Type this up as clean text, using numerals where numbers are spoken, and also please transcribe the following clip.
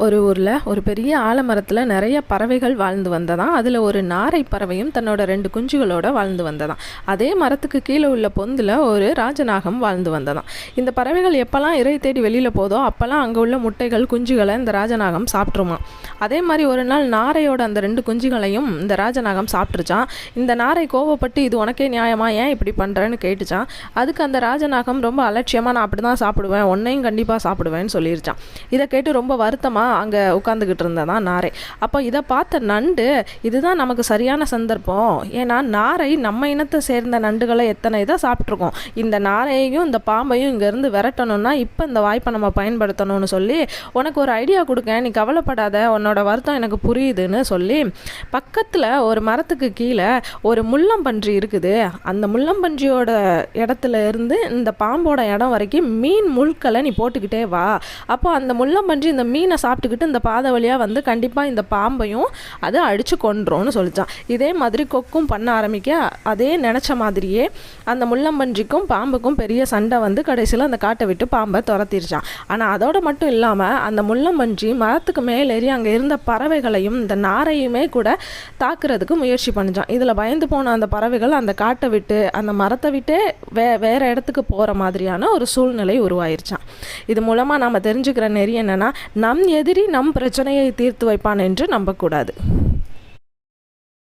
ஒரு ஊரில் ஒரு பெரிய ஆலமரத்தில் நிறைய பறவைகள் வாழ்ந்து வந்ததாம். அதில் ஒரு நாரை பறவையும் தன்னோட 2 குஞ்சுகளோட வாழ்ந்து வந்ததாம். அதே மரத்துக்கு கீழே உள்ள பொந்தில் ஒரு ராஜநாகம் வாழ்ந்து வந்ததாம். இந்த பறவைகள் எப்போல்லாம் இறை தேடி வெளியில் போதோ அப்போல்லாம் அங்கே உள்ள முட்டைகள் குஞ்சுகளை இந்த ராஜநாகம் சாப்பிட்ருமா. அதே மாதிரி ஒரு நாள் நாரையோட அந்த 2 குஞ்சுகளையும் இந்த ராஜநாகம் சாப்பிட்ருச்சான். இந்த நாரை கோவப்பட்டு இது உனக்கே நியாயமா, ஏன் இப்படி பண்ணுறேன்னு கேட்டுச்சான். அதுக்கு அந்த ராஜநாகம் ரொம்ப அலட்சியமாக நான் அப்படி தான் சாப்பிடுவேன், உன்னையும் கண்டிப்பாக சாப்பிடுவேன்னு சொல்லிருச்சான். இதை கேட்டு ரொம்ப வருத்தமாக அங்கே உட்காந்துக்கிட்டு இருந்ததான் நாரை. அப்போ இதை பார்த்த நண்டு, இதுதான் நமக்கு சரியான சந்தர்ப்பம், ஏன்னா நாரை நம்ம இனத்தை சேர்ந்த நண்டுகளை எத்தனை இதை சாப்பிட்ருக்கோம், இந்த நாரையையும் இந்த பாம்பையும் இங்கேருந்து விரட்டணும்னா இப்போ இந்த வாய்ப்பை நம்ம பயன்படுத்தணும்னு சொல்லி உனக்கு ஒரு ஐடியா கொடுக்க, நீ கவலைப்படாத, உன்னோட வருத்தம் எனக்கு புரியுதுன்னு சொல்லி பக்கத்தில் ஒரு மரத்துக்கு கீழே ஒரு முள்ளம்பன்றி இருக்குது. அந்த முள்ளம்பன்றியோட இடத்துல இருந்து இந்த பாம்போட இடம் வரைக்கும் மீன் முள்களை நீ போட்டுக்கிட்டே வா. அப்போ அந்த முள்ளம்பன்றி இந்த மீனை சாப்பிட்டுக்கிட்டு இந்த பாதை வழியாக வந்து கண்டிப்பாக இந்த பாம்பையும் அதை அடித்து கொண்டுரும்னு சொல்லிச்சான். இதே மாதிரி கொக்கும் பண்ண ஆரம்பிக்க அதே நினச்ச மாதிரியே அந்த முள்ளம்பன்றிக்கும் பாம்புக்கும் பெரிய சண்டை வந்து கடைசியில் அந்த காட்டை விட்டு பாம்பை துரத்திருச்சான். ஆனால் அதோட மட்டும் இல்லாமல் அந்த முள்ளம்பன்றி மரத்துக்கு மேலேறி அங்கே இருந்த பறவைகளையும் இந்த நாரையுமே கூட தாக்குறதுக்கு முயற்சி பண்ணிச்சான். இதில் பயந்து போன அந்த பறவைகள் அந்த காட்டை விட்டு அந்த மரத்தை விட்டு வேற இடத்துக்கு போகிற மாதிரியான ஒரு சூழ்நிலை உருவாயிருச்சான். இது மூலமாக நம்ம தெரிஞ்சுக்கிற நெறி என்னன்னா, நம் எதிரி நம் பிரச்சனையை தீர்த்து வைப்பான் என்று நம்பக்கூடாது.